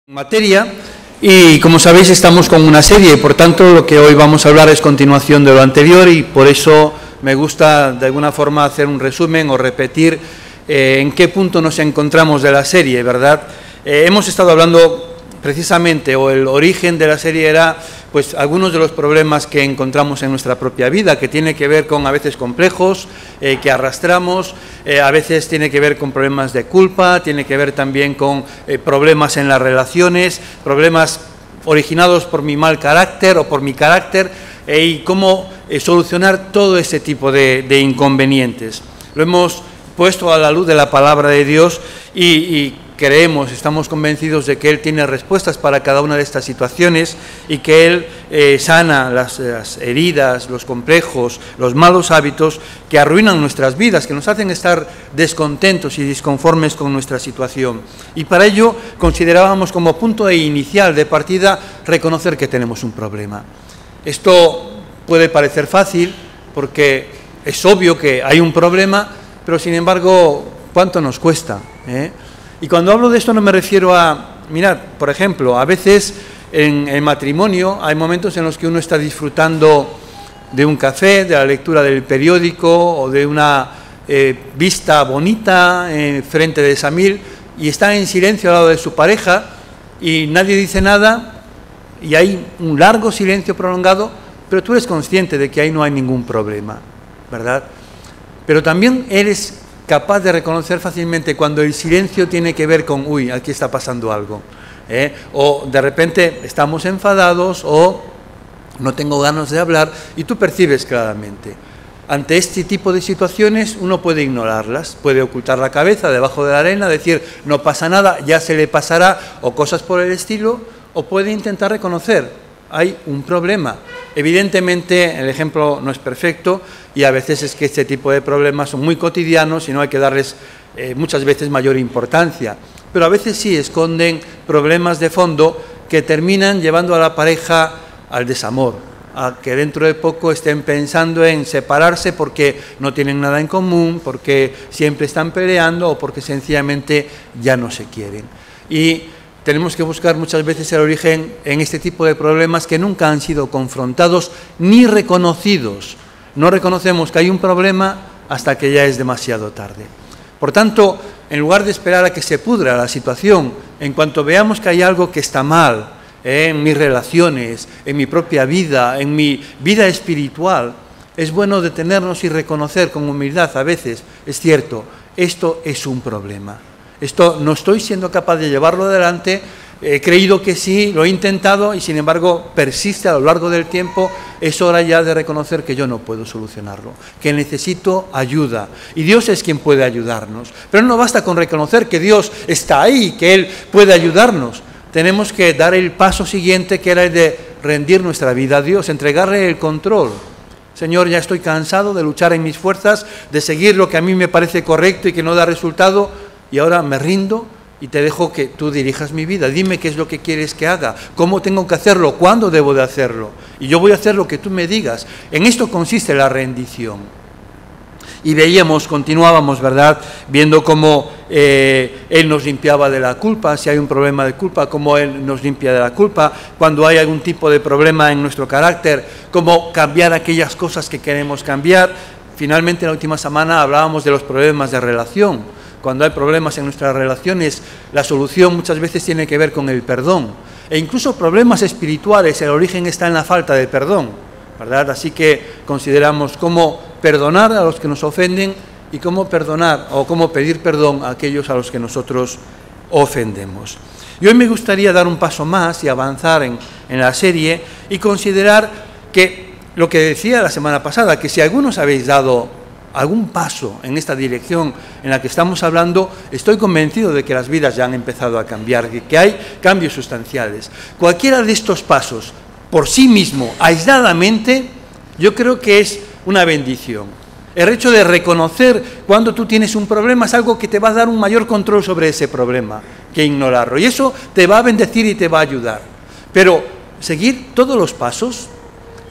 Materia, y como sabéis estamos con una serie, por tanto lo que hoy vamos a hablar es continuación de lo anterior y por eso me gusta de alguna forma hacer un resumen o repetir en qué punto nos encontramos de la serie, ¿verdad? Hemos estado hablando precisamente, o el origen de la serie era pues algunos de los problemas que encontramos en nuestra propia vida, que tiene que ver con a veces complejos que arrastramos, a veces tiene que ver con problemas de culpa, tiene que ver también con problemas en las relaciones, problemas originados por mi mal carácter o por mi carácter, y cómo solucionar todo ese tipo de inconvenientes. Lo hemos puesto a la luz de la palabra de Dios y creemos, estamos convencidos de que Él tiene respuestas para cada una de estas situaciones y que Él sana las heridas, los complejos, los malos hábitos que arruinan nuestras vidas, que nos hacen estar descontentos y disconformes con nuestra situación. Y para ello considerábamos como punto inicial de partida reconocer que tenemos un problema. Esto puede parecer fácil porque es obvio que hay un problema, pero sin embargo, ¿cuánto nos cuesta? Y cuando hablo de esto no me refiero a, mirad, por ejemplo, a veces en el matrimonio hay momentos en los que uno está disfrutando de un café, de la lectura del periódico o de una vista bonita frente de Samil y está en silencio al lado de su pareja y nadie dice nada y hay un largo silencio prolongado, pero tú eres consciente de que ahí no hay ningún problema, ¿verdad? Pero también eres capaz de reconocer fácilmente cuando el silencio tiene que ver con, uy, aquí está pasando algo, o de repente estamos enfadados o no tengo ganas de hablar y tú percibes claramente. Ante este tipo de situaciones uno puede ignorarlas, puede ocultar la cabeza debajo de la arena, decir no pasa nada, ya se le pasará o cosas por el estilo, o puede intentar reconocer, hay un problema. Evidentemente el ejemplo no es perfecto y a veces es que este tipo de problemas son muy cotidianos y no hay que darles muchas veces mayor importancia, pero a veces sí esconden problemas de fondo que terminan llevando a la pareja al desamor, a que dentro de poco estén pensando en separarse porque no tienen nada en común, porque siempre están peleando o porque sencillamente ya no se quieren. Y tenemos que buscar muchas veces el origen en este tipo de problemas que nunca han sido confrontados ni reconocidos. No reconocemos que hay un problema hasta que ya es demasiado tarde. Por tanto, en lugar de esperar a que se pudra la situación, en cuanto veamos que hay algo que está mal en mis relaciones, en mi propia vida, en mi vida espiritual, es bueno detenernos y reconocer con humildad a veces, es cierto, esto es un problema. Esto no estoy siendo capaz de llevarlo adelante, he creído que sí, lo he intentado y sin embargo persiste a lo largo del tiempo, es hora ya de reconocer que yo no puedo solucionarlo, que necesito ayuda y Dios es quien puede ayudarnos. Pero no basta con reconocer que Dios está ahí, que Él puede ayudarnos, tenemos que dar el paso siguiente que era el de rendir nuestra vida a Dios, entregarle el control. Señor, ya estoy cansado de luchar en mis fuerzas, de seguir lo que a mí me parece correcto y que no da resultado. Y ahora me rindo y te dejo que tú dirijas mi vida. Dime qué es lo que quieres que haga, cómo tengo que hacerlo, cuándo debo de hacerlo. Y yo voy a hacer lo que tú me digas. En esto consiste la rendición. Y veíamos, continuábamos, ¿verdad?, viendo cómo Él nos limpiaba de la culpa, si hay un problema de culpa, cómo Él nos limpia de la culpa, cuando hay algún tipo de problema en nuestro carácter, cómo cambiar aquellas cosas que queremos cambiar. Finalmente, en la última semana hablábamos de los problemas de relación. Cuando hay problemas en nuestras relaciones, la solución muchas veces tiene que ver con el perdón. E incluso problemas espirituales, el origen está en la falta de perdón, ¿verdad? Así que consideramos cómo perdonar a los que nos ofenden y cómo perdonar o cómo pedir perdón a aquellos a los que nosotros ofendemos. Y hoy me gustaría dar un paso más y avanzar en la serie y considerar que lo que decía la semana pasada, que si algunos habéis dado algún paso en esta dirección en la que estamos hablando, estoy convencido de que las vidas ya han empezado a cambiar, que hay cambios sustanciales. Cualquiera de estos pasos, por sí mismo, aisladamente, yo creo que es una bendición. El hecho de reconocer cuando tú tienes un problema es algo que te va a dar un mayor control sobre ese problema que ignorarlo. Y eso te va a bendecir y te va a ayudar. Pero seguir todos los pasos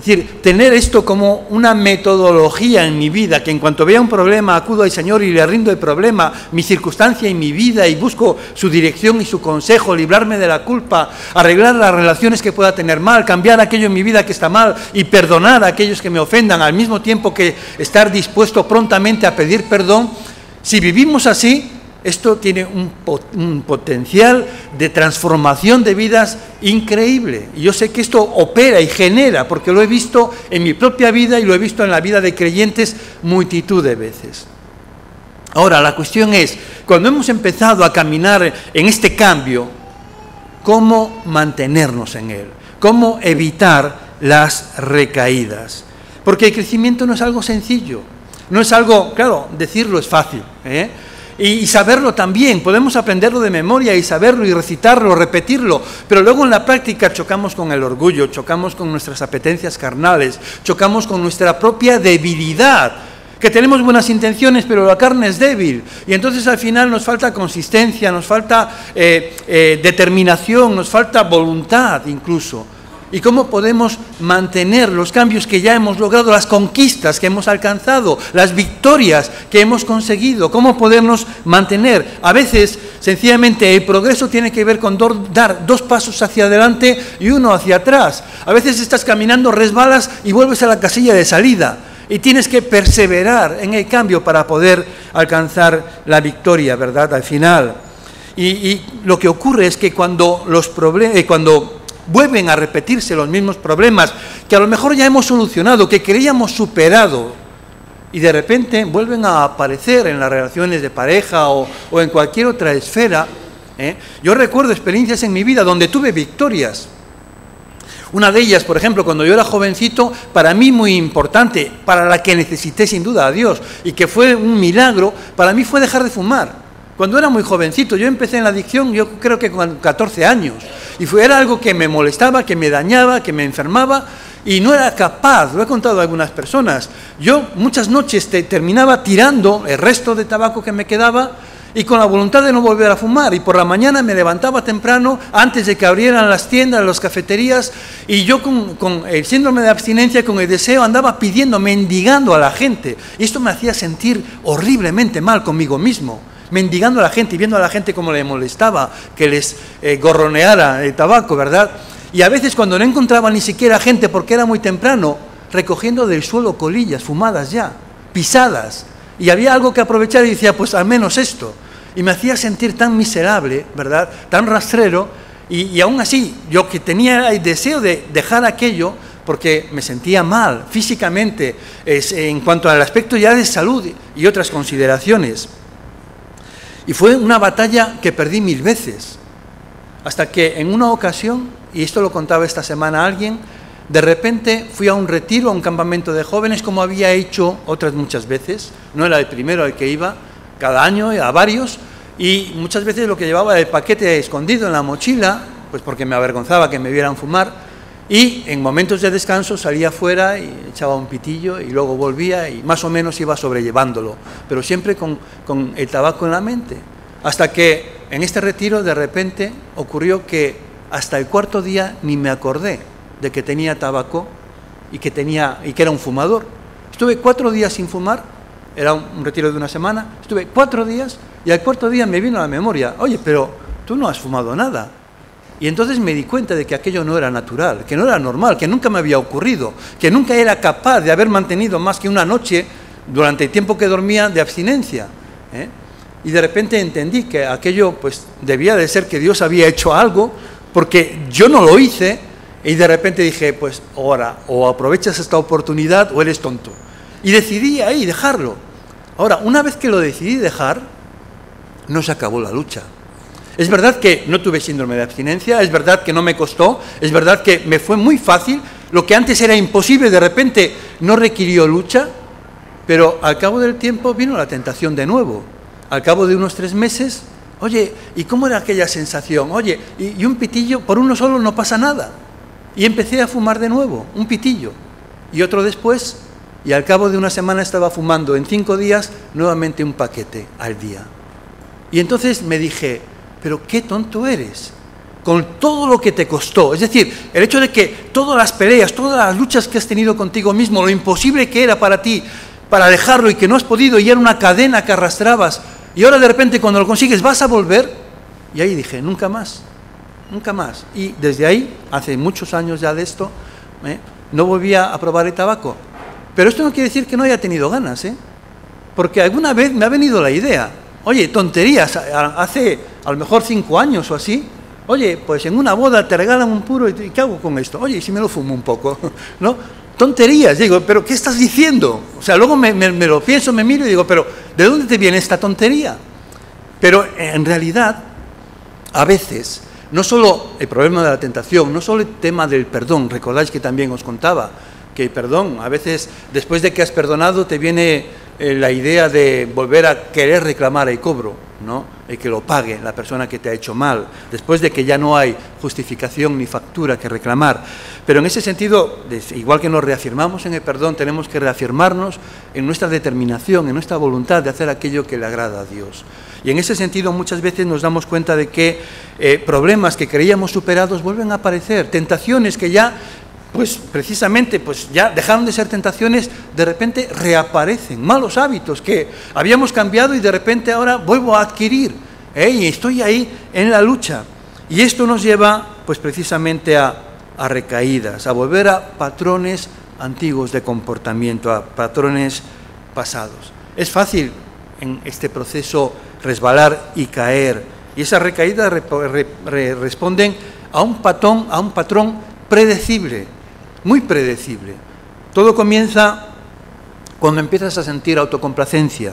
Es decir, tener esto como una metodología en mi vida, que en cuanto vea un problema acudo al Señor y le rindo el problema, mi circunstancia y mi vida, y busco su dirección y su consejo, librarme de la culpa, arreglar las relaciones que pueda tener mal, cambiar aquello en mi vida que está mal y perdonar a aquellos que me ofendan, al mismo tiempo que estar dispuesto prontamente a pedir perdón. Si vivimos así, esto tiene un potencial de transformación de vidas increíble. Y yo sé que esto opera y genera, porque lo he visto en mi propia vida y lo he visto en la vida de creyentes multitud de veces. Ahora, la cuestión es, cuando hemos empezado a caminar en este cambio, ¿cómo mantenernos en él? ¿Cómo evitar las recaídas? Porque el crecimiento no es algo sencillo, no es algo, claro, decirlo es fácil, y saberlo también, podemos aprenderlo de memoria y saberlo y recitarlo, repetirlo, pero luego en la práctica chocamos con el orgullo, chocamos con nuestras apetencias carnales, chocamos con nuestra propia debilidad, que tenemos buenas intenciones, pero la carne es débil, y entonces al final nos falta consistencia, nos falta determinación, nos falta voluntad incluso. ¿Y cómo podemos mantener los cambios que ya hemos logrado, las conquistas que hemos alcanzado, las victorias que hemos conseguido? ¿Cómo podernos mantener? A veces, sencillamente, el progreso tiene que ver con dar 2 pasos hacia adelante y 1 hacia atrás. A veces estás caminando, resbalas y vuelves a la casilla de salida. Y tienes que perseverar en el cambio para poder alcanzar la victoria, ¿verdad?, al final. Y lo que ocurre es que cuando vuelven a repetirse los mismos problemas que a lo mejor ya hemos solucionado, que creíamos superado, y de repente vuelven a aparecer en las relaciones de pareja o en cualquier otra esfera. Yo recuerdo experiencias en mi vida donde tuve victorias. Una de ellas, por ejemplo, cuando yo era jovencito, para mí muy importante, para la que necesité sin duda a Dios, y que fue un milagro, para mí fue dejar de fumar. Cuando era muy jovencito, yo empecé en la adicción, yo creo que con 14 años, y era algo que me molestaba, que me dañaba, que me enfermaba, y no era capaz, lo he contado a algunas personas, yo muchas noches terminaba tirando el resto de tabaco que me quedaba, y con la voluntad de no volver a fumar, y por la mañana me levantaba temprano, antes de que abrieran las tiendas, las cafeterías, y yo con el síndrome de abstinencia, con el deseo, andaba pidiendo, mendigando a la gente, y esto me hacía sentir horriblemente mal conmigo mismo, mendigando a la gente y viendo a la gente cómo le molestaba que les gorroneara el tabaco, ¿verdad? Y a veces cuando no encontraba ni siquiera gente porque era muy temprano, recogiendo del suelo colillas fumadas ya, pisadas, y había algo que aprovechar y decía, pues al menos esto, y me hacía sentir tan miserable, ¿verdad?, tan rastrero, y aún así, yo que tenía el deseo de dejar aquello, porque me sentía mal físicamente, en cuanto al aspecto ya de salud y otras consideraciones. Y fue una batalla que perdí 1000 veces, hasta que en una ocasión, y esto lo contaba esta semana alguien, de repente fui a un retiro, a un campamento de jóvenes, como había hecho otras muchas veces, no era el primero al que iba, cada año a varios, y muchas veces lo que llevaba era el paquete escondido en la mochila, pues porque me avergonzaba que me vieran fumar, y en momentos de descanso salía afuera y echaba un pitillo y luego volvía y más o menos iba sobrellevándolo, pero siempre con el tabaco en la mente. Hasta que en este retiro de repente ocurrió que hasta el 4.º día ni me acordé de que tenía tabaco y que era un fumador. Estuve 4 días sin fumar, era un retiro de una semana, estuve 4 días y al 4.º día me vino a la memoria, oye, pero tú no has fumado nada. Y entonces me di cuenta de que aquello no era natural, que no era normal, que nunca me había ocurrido, que nunca era capaz de haber mantenido más que una noche durante el tiempo que dormía de abstinencia. Y de repente entendí que aquello pues debía de ser que Dios había hecho algo, porque yo no lo hice, y de repente dije, pues ahora o aprovechas esta oportunidad o eres tonto. Y decidí ahí dejarlo. Ahora, una vez que lo decidí dejar, no se acabó la lucha. Es verdad que no tuve síndrome de abstinencia, es verdad que no me costó, es verdad que me fue muy fácil, lo que antes era imposible de repente no requirió lucha, pero al cabo del tiempo vino la tentación de nuevo. Al cabo de unos 3 meses, oye, ¿y cómo era aquella sensación? Oye, y un pitillo, por uno solo no pasa nada. Y empecé a fumar de nuevo, un pitillo, y otro después, y al cabo de una semana estaba fumando, en 5 días, nuevamente un paquete al día. Y entonces me dije, pero qué tonto eres. con todo lo que te costó. Es decir, el hecho de que todas las peleas, todas las luchas que has tenido contigo mismo, lo imposible que era para ti, para dejarlo y que no has podido, y era una cadena que arrastrabas, y ahora de repente cuando lo consigues vas a volver, y ahí dije, nunca más, nunca más. Y desde ahí, hace muchos años ya de esto, no volvía a probar el tabaco. Pero esto no quiere decir que no haya tenido ganas, porque alguna vez me ha venido la idea, oye, tonterías, hace a lo mejor 5 años o así, oye, pues en una boda te regalan un puro y ¿qué hago con esto? Oye, ¿y si me lo fumo un poco? ¿No? Tonterías, digo, ¿pero qué estás diciendo? O sea, luego me lo pienso, me miro y digo, ¿pero de dónde te viene esta tontería? Pero en realidad, a veces, no solo el problema de la tentación, no solo el tema del perdón, recordáis que también os contaba que el perdón, a veces después de que has perdonado te viene la idea de volver a querer reclamar el cobro, ¿no? El que lo pague la persona que te ha hecho mal, después de que ya no hay justificación ni factura que reclamar. Pero en ese sentido, igual que nos reafirmamos en el perdón, tenemos que reafirmarnos en nuestra determinación, en nuestra voluntad de hacer aquello que le agrada a Dios. Y en ese sentido muchas veces nos damos cuenta de que problemas que creíamos superados vuelven a aparecer, tentaciones que ya, pues precisamente, pues ya dejaron de ser tentaciones, de repente reaparecen, malos hábitos que habíamos cambiado y de repente ahora vuelvo a adquirir, y estoy ahí en la lucha. Y esto nos lleva, pues precisamente a recaídas, a volver a patrones antiguos de comportamiento, a patrones pasados. Es fácil en este proceso resbalar y caer, y esas recaídas responden a un patrón predecible, muy predecible. Todo comienza cuando empiezas a sentir autocomplacencia.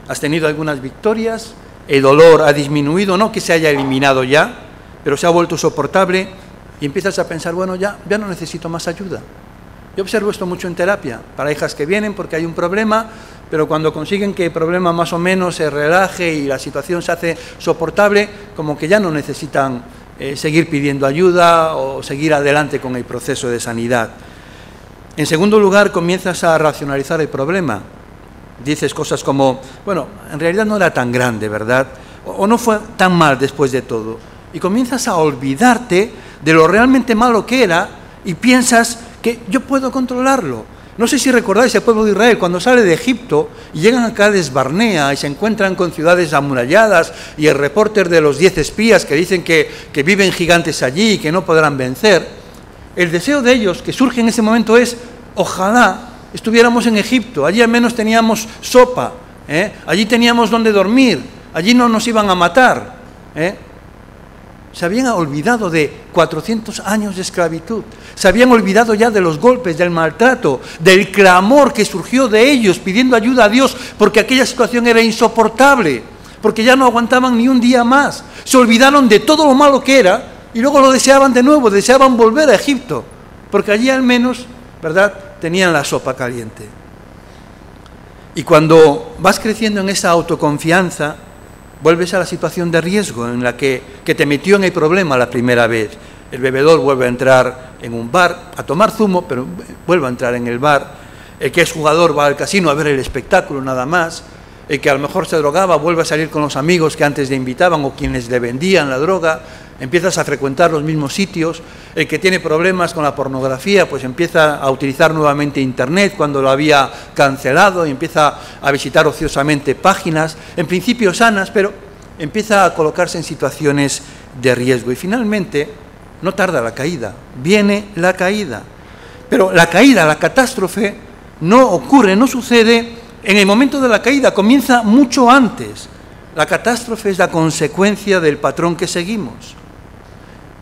Has tenido algunas victorias, el dolor ha disminuido, no que se haya eliminado ya, pero se ha vuelto soportable y empiezas a pensar, bueno, ya no necesito más ayuda. Yo observo esto mucho en terapia, parejas que vienen porque hay un problema, pero cuando consiguen que el problema más o menos se relaje y la situación se hace soportable, como que ya no necesitan seguir pidiendo ayuda o seguir adelante con el proceso de sanidad. En segundo lugar, comienzas a racionalizar el problema. Dices cosas como, bueno, en realidad no era tan grande, ¿verdad? O no fue tan mal después de todo. Y comienzas a olvidarte de lo realmente malo que era y piensas que yo puedo controlarlo. No sé si recordáis el pueblo de Israel cuando sale de Egipto y llegan a Cades Barnea y se encuentran con ciudades amuralladas y el reporter de los 10 espías que dicen que viven gigantes allí y que no podrán vencer. El deseo de ellos que surge en ese momento es, ojalá estuviéramos en Egipto, allí al menos teníamos sopa, allí teníamos donde dormir, allí no nos iban a matar. Se habían olvidado de 400 años de esclavitud, se habían olvidado ya de los golpes, del maltrato, del clamor que surgió de ellos pidiendo ayuda a Dios porque aquella situación era insoportable, porque ya no aguantaban ni un día más. Se olvidaron de todo lo malo que era y luego lo deseaban de nuevo, deseaban volver a Egipto, porque allí al menos, ¿verdad?, tenían la sopa caliente. Y cuando vas creciendo en esa autoconfianza, vuelves a la situación de riesgo en la que te metió en el problema la primera vez. El bebedor vuelve a entrar en un bar a tomar zumo, pero vuelve a entrar en el bar. El que es jugador va al casino a ver el espectáculo nada más. El que a lo mejor se drogaba vuelve a salir con los amigos que antes le invitaban o quienes le vendían la droga. Empiezas a frecuentar los mismos sitios. El que tiene problemas con la pornografía, pues empieza a utilizar nuevamente Internet cuando lo había cancelado y empieza a visitar ociosamente páginas, en principio sanas, pero empieza a colocarse en situaciones de riesgo. Y finalmente, no tarda la caída, viene la caída. Pero la caída, la catástrofe, no ocurre, no sucede en el momento de la caída, comienza mucho antes. La catástrofe es la consecuencia del patrón que seguimos.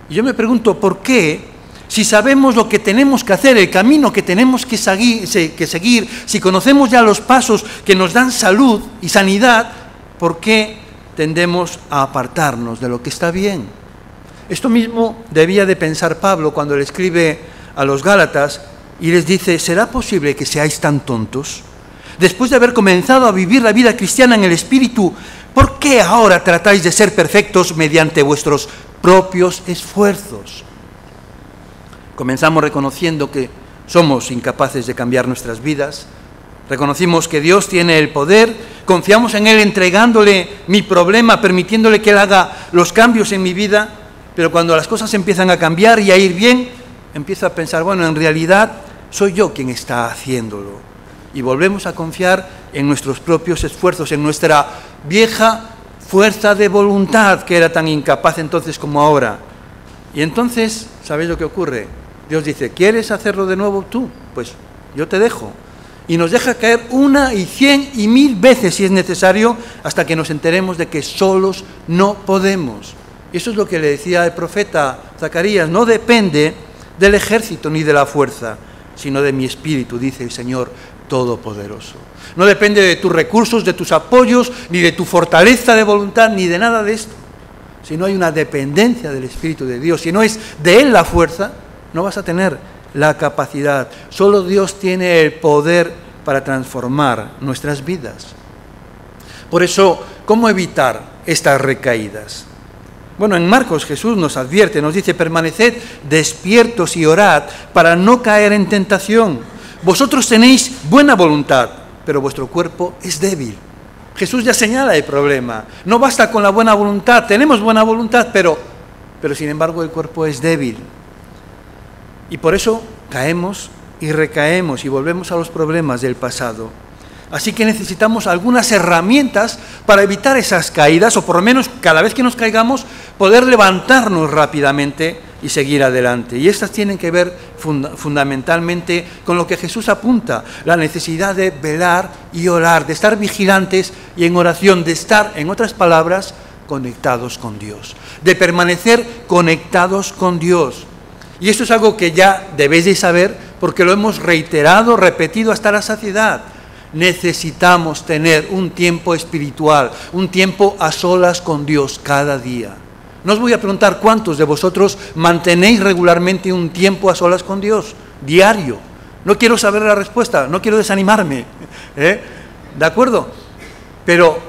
Y yo me pregunto, ¿por qué? Si sabemos lo que tenemos que hacer, el camino que tenemos que seguir, si conocemos ya los pasos que nos dan salud y sanidad, ¿por qué tendemos a apartarnos de lo que está bien? Esto mismo debía de pensar Pablo cuando le escribe a los Gálatas y les dice, ¿será posible que seáis tan tontos? Después de haber comenzado a vivir la vida cristiana en el Espíritu, ¿por qué ahora tratáis de ser perfectos mediante vuestros propios esfuerzos? Comenzamos reconociendo que somos incapaces de cambiar nuestras vidas, reconocimos que Dios tiene el poder, confiamos en Él entregándole mi problema, permitiéndole que Él haga los cambios en mi vida, pero cuando las cosas empiezan a cambiar y a ir bien, empiezo a pensar, bueno, en realidad soy yo quien está haciéndolo. Y volvemos a confiar en nuestros propios esfuerzos, en nuestra vieja fuerza de voluntad, que era tan incapaz entonces como ahora. Y entonces, ¿sabéis lo que ocurre? Dios dice, ¿quieres hacerlo de nuevo tú? Pues yo te dejo. Y nos deja caer 1 y 100 y 1000 veces si es necesario, hasta que nos enteremos de que solos no podemos. Y eso es lo que le decía el profeta Zacarías, no depende del ejército ni de la fuerza, sino de mi espíritu, dice el Señor Todopoderoso. No depende de tus recursos, de tus apoyos, ni de tu fortaleza de voluntad, ni de nada de esto. Si no hay una dependencia del Espíritu de Dios, si no es de Él la fuerza, no vas a tener la capacidad. Solo Dios tiene el poder para transformar nuestras vidas. Por eso, ¿cómo evitar estas recaídas? Bueno, en Marcos Jesús nos advierte, nos dice, permaneced despiertos y orad para no caer en tentación. Vosotros tenéis buena voluntad, pero vuestro cuerpo es débil. Jesús ya señala el problema. No basta con la buena voluntad, tenemos buena voluntad, pero sin embargo el cuerpo es débil. Y por eso caemos y recaemos y volvemos a los problemas del pasado. Así que necesitamos algunas herramientas para evitar esas caídas, o por lo menos cada vez que nos caigamos, poder levantarnos rápidamente y seguir adelante. Y estas tienen que ver fundamentalmente con lo que Jesús apunta, la necesidad de velar y orar, de estar vigilantes y en oración, de estar, en otras palabras, conectados con Dios, de permanecer conectados con Dios. Y esto es algo que ya debéis de saber porque lo hemos reiterado, repetido hasta la saciedad. Necesitamos tener un tiempo espiritual, un tiempo a solas con Dios cada día. No os voy a preguntar cuántos de vosotros mantenéis regularmente un tiempo a solas con Dios, diario. No quiero saber la respuesta, no quiero desanimarme, ¿de acuerdo? Pero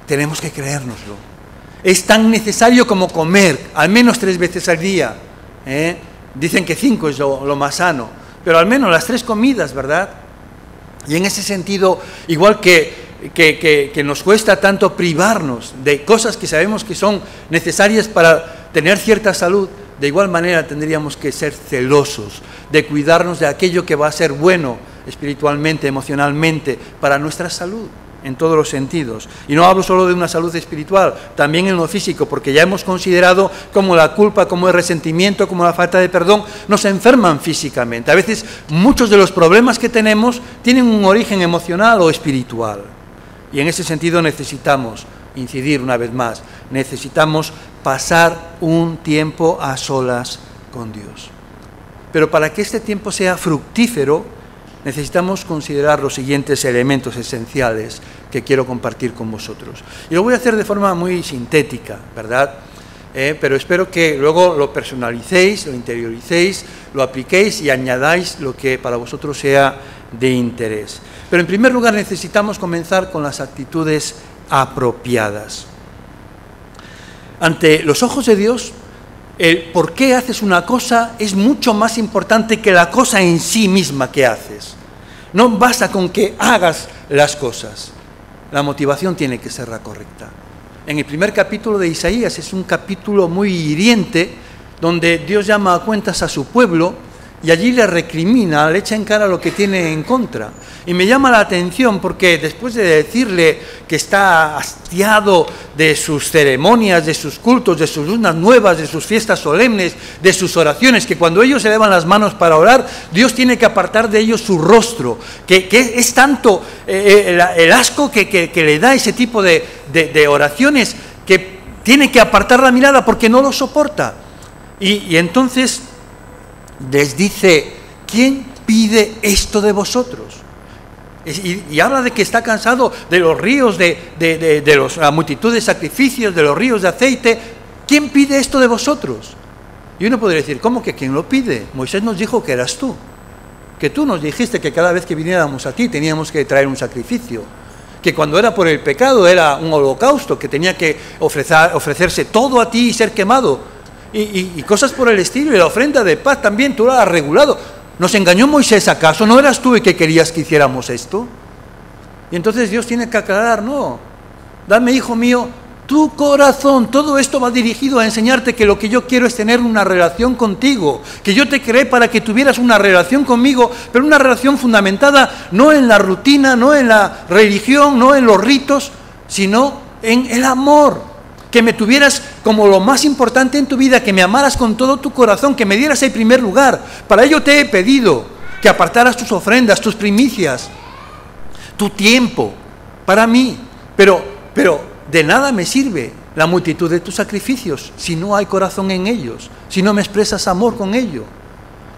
tenemos que creérnoslo. Es tan necesario como comer, al menos 3 veces al día. Dicen que 5 es lo más sano, pero al menos las 3 comidas, ¿verdad? Y en ese sentido, igual que nos cuesta tanto privarnos de cosas que sabemos que son necesarias para tener cierta salud, de igual manera tendríamos que ser celosos de cuidarnos de aquello que va a ser bueno espiritualmente, emocionalmente, para nuestra salud, en todos los sentidos. Y no hablo solo de una salud espiritual, también en lo físico, porque ya hemos considerado cómo la culpa, cómo el resentimiento, cómo la falta de perdón nos enferman físicamente. A veces muchos de los problemas que tenemos tienen un origen emocional o espiritual. Y en ese sentido necesitamos incidir una vez más, necesitamos pasar un tiempo a solas con Dios. Pero para que este tiempo sea fructífero, necesitamos considerar los siguientes elementos esenciales que quiero compartir con vosotros. Y lo voy a hacer de forma muy sintética, ¿verdad? Pero espero que luego lo personalicéis, lo interioricéis, lo apliquéis y añadáis lo que para vosotros sea de interés. Pero en primer lugar necesitamos comenzar con las actitudes apropiadas. Ante los ojos de Dios, el por qué haces una cosa es mucho más importante que la cosa en sí misma que haces. No basta con que hagas las cosas. La motivación tiene que ser la correcta. En el primer capítulo de Isaías es un capítulo muy hiriente, donde Dios llama a cuentas a su pueblo y allí le recrimina, le echa en cara lo que tiene en contra. Y me llama la atención porque después de decirle que está hastiado de sus ceremonias, de sus cultos, de sus lunas nuevas, de sus fiestas solemnes, de sus oraciones, que cuando ellos elevan las manos para orar, Dios tiene que apartar de ellos su rostro, que es tanto el asco que le da ese tipo de oraciones, que tiene que apartar la mirada porque no lo soporta. Y entonces les dice, ¿quién pide esto de vosotros? Y habla de que está cansado de los ríos, de la multitud de sacrificios, de los ríos de aceite. ¿Quién pide esto de vosotros? Y uno podría decir, ¿cómo que quién lo pide? Moisés nos dijo que eras tú, que tú nos dijiste que cada vez que viniéramos a ti teníamos que traer un sacrificio, que cuando era por el pecado era un holocausto, que tenía que ofrecerse todo a ti y ser quemado, y cosas por el estilo, y la ofrenda de paz también, tú la has regulado. ¿Nos engañó Moisés acaso? ¿No eras tú el que querías que hiciéramos esto? Y entonces Dios tiene que aclarar, no, dame, hijo mío, Tu corazón. Todo esto va dirigido a enseñarte que lo que yo quiero es tener una relación contigo, que yo te creé para que tuvieras una relación conmigo, pero una relación fundamentada no en la rutina, no en la religión, no en los ritos, sino en el amor. Que me tuvieras como lo más importante en tu vida, que me amaras con todo tu corazón, que me dieras el primer lugar. Para ello te he pedido que apartaras tus ofrendas, tus primicias, tu tiempo para mí, pero de nada me sirve la multitud de tus sacrificios si no hay corazón en ellos, si no me expresas amor con ello.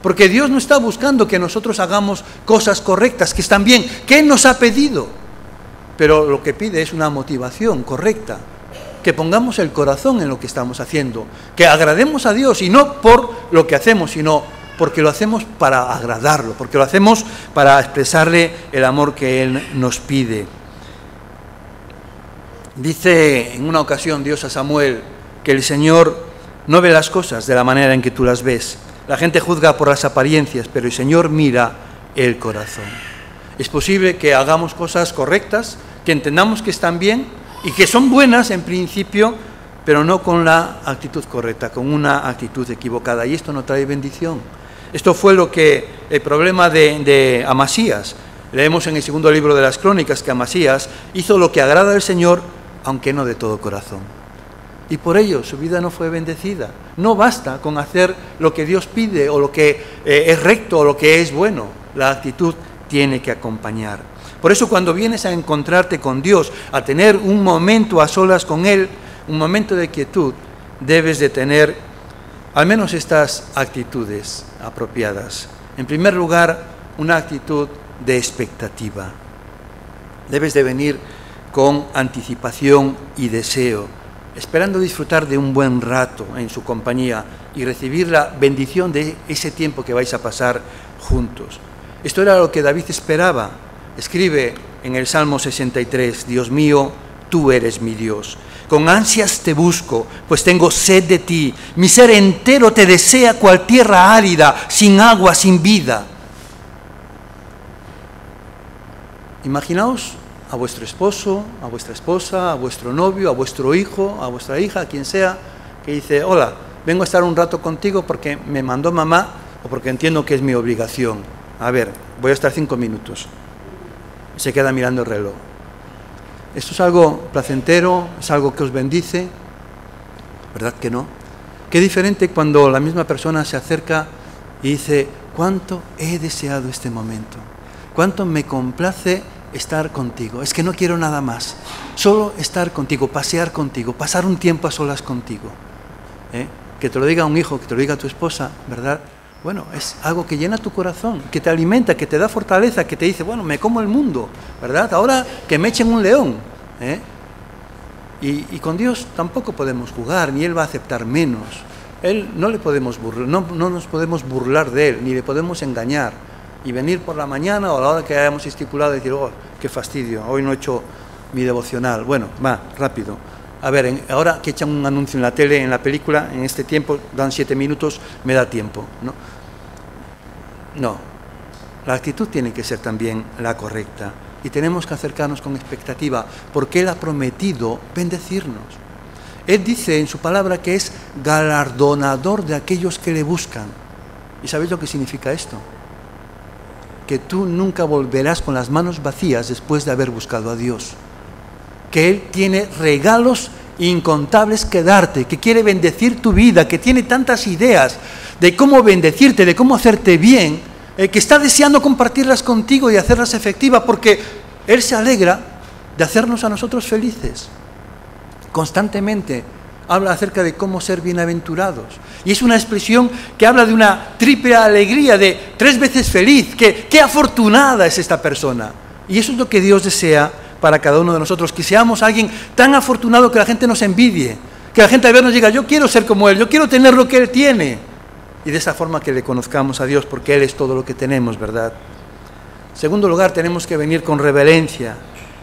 Porque Dios no está buscando que nosotros hagamos cosas correctas, que están bien, que Él nos ha pedido, pero lo que pide es una motivación correcta, que pongamos el corazón en lo que estamos haciendo, que agrademos a Dios, y no por lo que hacemos, sino porque lo hacemos para agradarlo, porque lo hacemos para expresarle el amor que Él nos pide. Dice en una ocasión Dios a Samuel que el Señor no ve las cosas de la manera en que tú las ves. La gente juzga por las apariencias, pero el Señor mira el corazón. Es posible que hagamos cosas correctas, que entendamos que están bien y que son buenas en principio, pero no con la actitud correcta, con una actitud equivocada. Y esto no trae bendición. Esto fue el problema de Amasías. Leemos en el segundo libro de las Crónicas que Amasías hizo lo que agrada al Señor, aunque no de todo corazón. Y por ello su vida no fue bendecida. No basta con hacer lo que Dios pide o lo que es recto o lo que es bueno. La actitud tiene que acompañar. Por eso cuando vienes a encontrarte con Dios, a tener un momento a solas con Él, un momento de quietud, debes de tener al menos estas actitudes apropiadas. En primer lugar, una actitud de expectativa. Debes de venir con anticipación y deseo, esperando disfrutar de un buen rato en su compañía y recibir la bendición de ese tiempo que vais a pasar juntos. Esto era lo que David esperaba. Escribe en el Salmo 63, Dios mío, tú eres mi Dios. Con ansias te busco, pues tengo sed de ti. Mi ser entero te desea cual tierra árida, sin agua, sin vida. Imaginaos a vuestro esposo, a vuestra esposa, a vuestro novio, a vuestro hijo, a vuestra hija, a quien sea, que dice, hola, vengo a estar un rato contigo porque me mandó mamá o porque entiendo que es mi obligación. A ver, voy a estar 5 minutos. Se queda mirando el reloj. ¿Esto es algo placentero? ¿Es algo que os bendice? ¿Verdad que no? Qué diferente cuando la misma persona se acerca y dice, ¿cuánto he deseado este momento? ¿Cuánto me complace estar contigo? Es que no quiero nada más. Solo estar contigo, pasear contigo, pasar un tiempo a solas contigo. Que te lo diga un hijo, que te lo diga tu esposa, ¿verdad? Bueno, es algo que llena tu corazón, que te alimenta, que te da fortaleza, que te dice, bueno, me como el mundo, ¿verdad? Ahora que me echen un león. Y con Dios tampoco podemos jugar, ni Él va a aceptar menos. Él no le podemos burlar, no nos podemos burlar de Él, ni le podemos engañar. Y venir por la mañana o a la hora que hayamos estipulado y decir, oh, qué fastidio, hoy no he hecho mi devocional. Bueno, va, rápido. A ver, ahora que echan un anuncio en la tele, en la película, en este tiempo, dan 7 minutos, me da tiempo, ¿no? No, la actitud tiene que ser también la correcta. Y tenemos que acercarnos con expectativa, porque Él ha prometido bendecirnos. Él dice en su palabra que es galardonador de aquellos que le buscan. ¿Y sabéis lo que significa esto? Que tú nunca volverás con las manos vacías después de haber buscado a Dios. Que Él tiene regalos incontables que darte, que quiere bendecir tu vida, que tiene tantas ideas de cómo bendecirte, de cómo hacerte bien, que está deseando compartirlas contigo y hacerlas efectivas, porque Él se alegra de hacernos a nosotros felices. Constantemente habla acerca de cómo ser bienaventurados. Y es una expresión que habla de una triple alegría, de 3 veces feliz, que qué afortunada es esta persona. Y eso es lo que Dios desea para cada uno de nosotros, que seamos alguien tan afortunado que la gente nos envidie, que la gente al vernos diga, yo quiero ser como Él, yo quiero tener lo que Él tiene. Y de esa forma que le conozcamos a Dios, porque Él es todo lo que tenemos, ¿verdad? En segundo lugar, tenemos que venir con reverencia,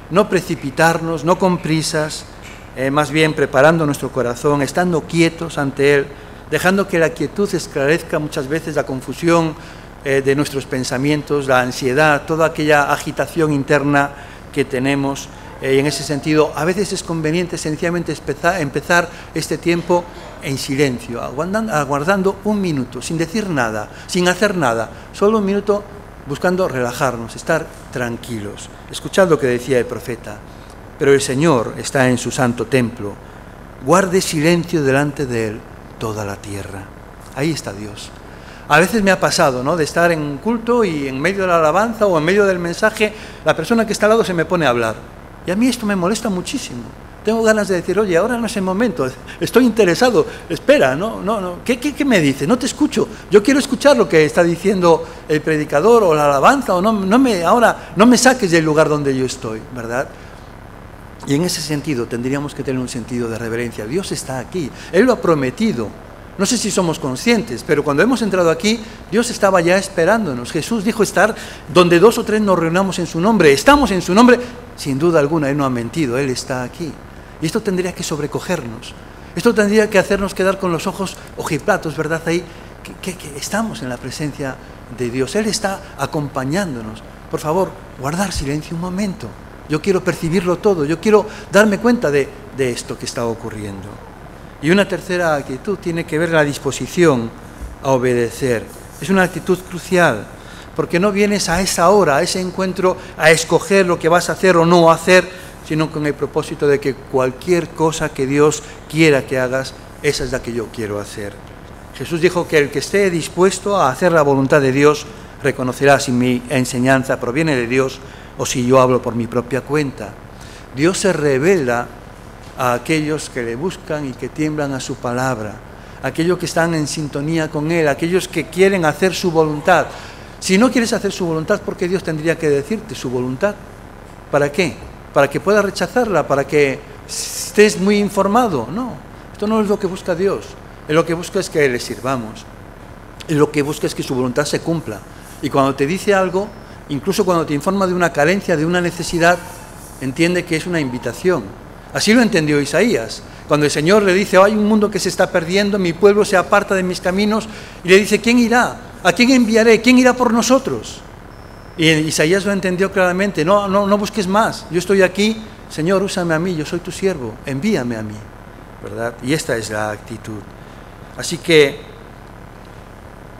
no precipitarnos, no con prisas, más bien preparando nuestro corazón, estando quietos ante Él, dejando que la quietud esclarezca muchas veces la confusión de nuestros pensamientos, la ansiedad, toda aquella agitación interna que tenemos, y en ese sentido a veces es conveniente sencillamente empezar este tiempo en silencio, aguardando un minuto, sin decir nada, sin hacer nada, solo un minuto buscando relajarnos, estar tranquilos. Escuchad lo que decía el profeta: pero el Señor está en su santo templo, guarde silencio delante de Él toda la tierra. Ahí está Dios. A veces me ha pasado, ¿no?, de estar en un culto y en medio de la alabanza o en medio del mensaje, la persona que está al lado se me pone a hablar. Y a mí esto me molesta muchísimo. Tengo ganas de decir: oye, ahora no es el momento, estoy interesado, espera, no. ¿Qué me dices? No te escucho. Yo quiero escuchar lo que está diciendo el predicador o la alabanza, o ahora no me saques del lugar donde yo estoy, ¿verdad? Y en ese sentido tendríamos que tener un sentido de reverencia. Dios está aquí, Él lo ha prometido. No sé si somos conscientes, pero cuando hemos entrado aquí, Dios estaba ya esperándonos. Jesús dijo estar donde 2 o 3 nos reunamos en su nombre. Estamos en su nombre, sin duda alguna. Él no ha mentido, Él está aquí. Y esto tendría que sobrecogernos. Esto tendría que hacernos quedar con los ojos ojiplatos, ¿verdad? Ahí, que estamos en la presencia de Dios. Él está acompañándonos. Por favor, guardar silencio un momento. Yo quiero percibirlo todo. Yo quiero darme cuenta de esto que está ocurriendo. Y una tercera actitud tiene que ver la disposición a obedecer. Es una actitud crucial, porque no vienes a esa hora, a ese encuentro, a escoger lo que vas a hacer o no hacer, sino con el propósito de que cualquier cosa que Dios quiera que hagas, esa es la que yo quiero hacer. Jesús dijo que el que esté dispuesto a hacer la voluntad de Dios reconocerá si mi enseñanza proviene de Dios o si yo hablo por mi propia cuenta. Dios se revela a aquellos que le buscan y que tiemblan a su palabra, aquellos que están en sintonía con Él, aquellos que quieren hacer su voluntad. Si no quieres hacer su voluntad, ¿por qué Dios tendría que decirte su voluntad? ¿Para qué? ¿Para que puedas rechazarla? ¿Para que estés muy informado? No, esto no es lo que busca Dios. Él lo que busca es que le sirvamos. Él lo que busca es que su voluntad se cumpla. Y cuando te dice algo, incluso cuando te informa de una carencia, de una necesidad, entiende que es una invitación. Así lo entendió Isaías, cuando el Señor le dice: hay un mundo que se está perdiendo, mi pueblo se aparta de mis caminos, y le dice: ¿quién irá? ¿A quién enviaré? ¿Quién irá por nosotros? Y Isaías lo entendió claramente: no busques más, yo estoy aquí, Señor, úsame a mí, yo soy tu siervo, envíame a mí, ¿verdad? Y esta es la actitud. Así que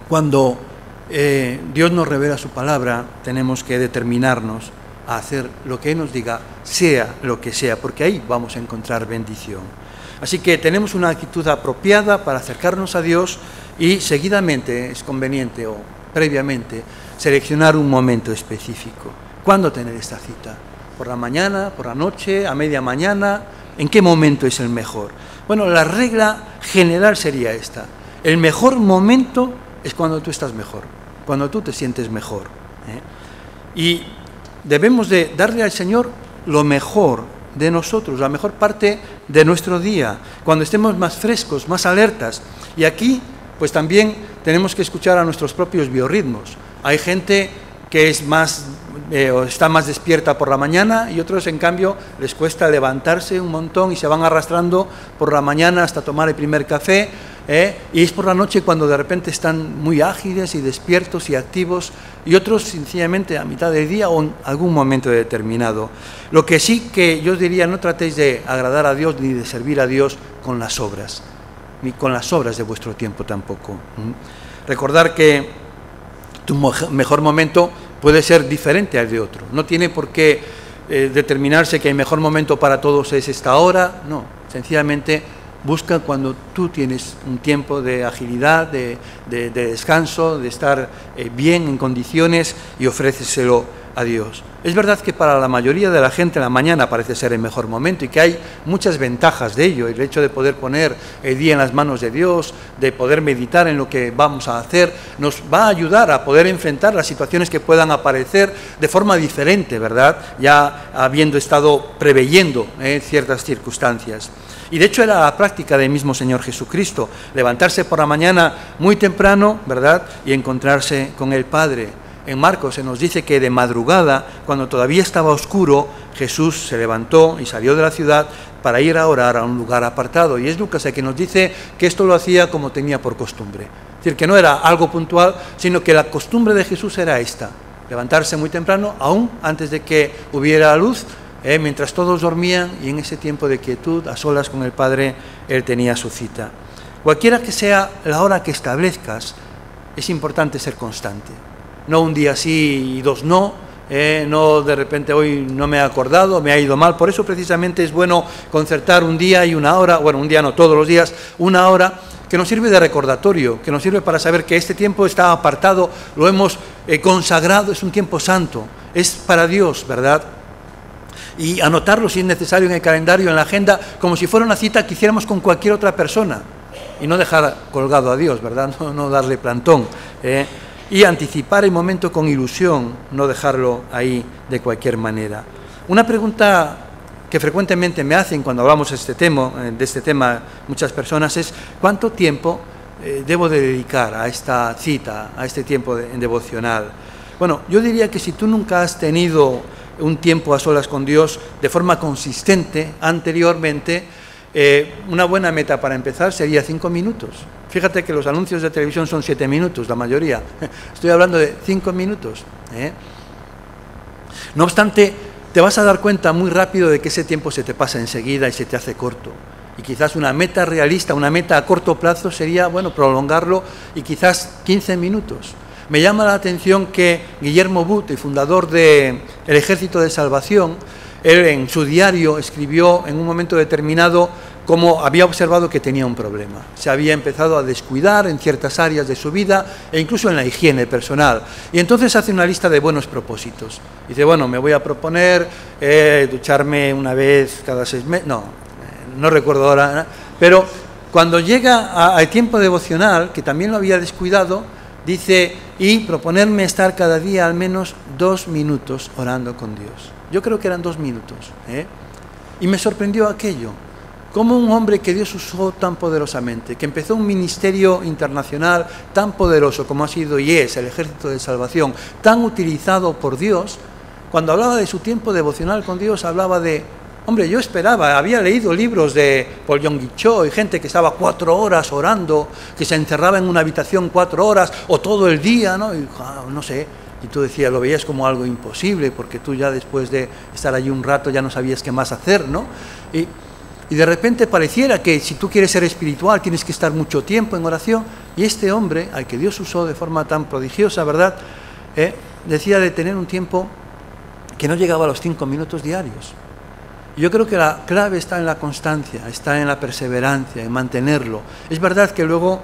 cuando Dios nos revela su palabra, tenemos que determinarnos a hacer lo que Él nos diga, sea lo que sea, porque ahí vamos a encontrar bendición. Así que tenemos una actitud apropiada para acercarnos a Dios, y seguidamente es conveniente o previamente seleccionar un momento específico. ¿Cuándo tener esta cita? ¿Por la mañana, por la noche, a media mañana? ¿En qué momento es el mejor? Bueno, la regla general sería esta: el mejor momento es cuando tú estás mejor, cuando tú te sientes mejor, Y debemos de darle al Señor lo mejor de nosotros, la mejor parte de nuestro día, cuando estemos más frescos, más alertas. Y aquí, pues también tenemos que escuchar a nuestros propios biorritmos. Hay gente que es más, está más despierta por la mañana, y otros, en cambio, les cuesta levantarse un montón y se van arrastrando por la mañana hasta tomar el primer café, y es por la noche cuando de repente están muy ágiles y despiertos y activos, y otros sencillamente a mitad del día o en algún momento determinado. Lo que sí que yo diría: no tratéis de agradar a Dios ni de servir a Dios con las obras, ni con las obras de vuestro tiempo tampoco. Recordar que tu mejor momento puede ser diferente al de otro. No tiene por qué determinarse que el mejor momento para todos es esta hora. No, sencillamente busca cuando tú tienes un tiempo de agilidad, de descanso, de estar bien en condiciones, y ofréceselo a Dios. Es verdad que para la mayoría de la gente la mañana parece ser el mejor momento, y que hay muchas ventajas de ello. El hecho de poder poner el día en las manos de Dios, de poder meditar en lo que vamos a hacer, nos va a ayudar a poder enfrentar las situaciones que puedan aparecer de forma diferente, ¿verdad? Ya habiendo estado preveyendo ciertas circunstancias. Y de hecho era la práctica del mismo Señor Jesucristo, levantarse por la mañana muy temprano, ¿verdad?, y encontrarse con el Padre. En Marcos se nos dice que de madrugada, cuando todavía estaba oscuro, Jesús se levantó y salió de la ciudad para ir a orar a un lugar apartado. Y es Lucas el que nos dice que esto lo hacía como tenía por costumbre. Es decir, que no era algo puntual, sino que la costumbre de Jesús era esta: levantarse muy temprano, aún antes de que hubiera luz, mientras todos dormían, y en ese tiempo de quietud, a solas con el Padre, él tenía su cita. Cualquiera que sea la hora que establezcas, es importante ser constante. No un día sí y dos no, no de repente hoy no me he acordado, me ha ido mal. Por eso precisamente es bueno concertar un día y una hora, bueno, un día no, todos los días, una hora, que nos sirve de recordatorio, que nos sirve para saber que este tiempo está apartado, lo hemos consagrado, es un tiempo santo, es para Dios, ¿verdad? Y anotarlo si es necesario en el calendario, en la agenda, como si fuera una cita que hiciéramos con cualquier otra persona, y no dejar colgado a Dios, ¿verdad? No darle plantón, y anticipar el momento con ilusión, no dejarlo ahí de cualquier manera. Una pregunta que frecuentemente me hacen cuando hablamos de este tema muchas personas es: ¿cuánto tiempo debo de dedicar a esta cita, a este tiempo devocional? Bueno, yo diría que si tú nunca has tenido un tiempo a solas con Dios de forma consistente anteriormente, una buena meta para empezar sería 5 minutos. Fíjate que los anuncios de televisión son 7 minutos, la mayoría. Estoy hablando de 5 minutos. No obstante, te vas a dar cuenta muy rápido de que ese tiempo se te pasa enseguida y se te hace corto. Y quizás una meta realista, una meta a corto plazo sería, bueno, prolongarlo y quizás 15 minutos. Me llama la atención que Guillermo Booth, el fundador del Ejército de Salvación, él en su diario escribió en un momento determinado cómo había observado que tenía un problema. Se había empezado a descuidar en ciertas áreas de su vida e incluso en la higiene personal. Y entonces hace una lista de buenos propósitos. Dice, bueno, me voy a proponer ducharme una vez cada 6 meses. No recuerdo ahora, pero cuando llega al tiempo devocional, que también lo había descuidado, dice, y proponerme estar cada día al menos 2 minutos orando con Dios. Yo creo que eran 2 minutos. Y me sorprendió aquello. Como un hombre que Dios usó tan poderosamente, que empezó un ministerio internacional tan poderoso como ha sido y es el Ejército de Salvación, tan utilizado por Dios, cuando hablaba de su tiempo devocional con Dios, hablaba de, hombre, yo esperaba, había leído libros de Paul Yonggi Cho y gente que estaba 4 horas orando, que se encerraba en una habitación 4 horas o todo el día, ¿no? Y, no sé, y tú decías, lo veías como algo imposible, porque tú ya después de estar allí un rato ya no sabías qué más hacer, ¿no? Y de repente pareciera que si tú quieres ser espiritual tienes que estar mucho tiempo en oración. Y este hombre, al que Dios usó de forma tan prodigiosa, ¿verdad?, decía de tener un tiempo que no llegaba a los 5 minutos diarios. Yo creo que la clave está en la constancia, está en la perseverancia, en mantenerlo. Es verdad que luego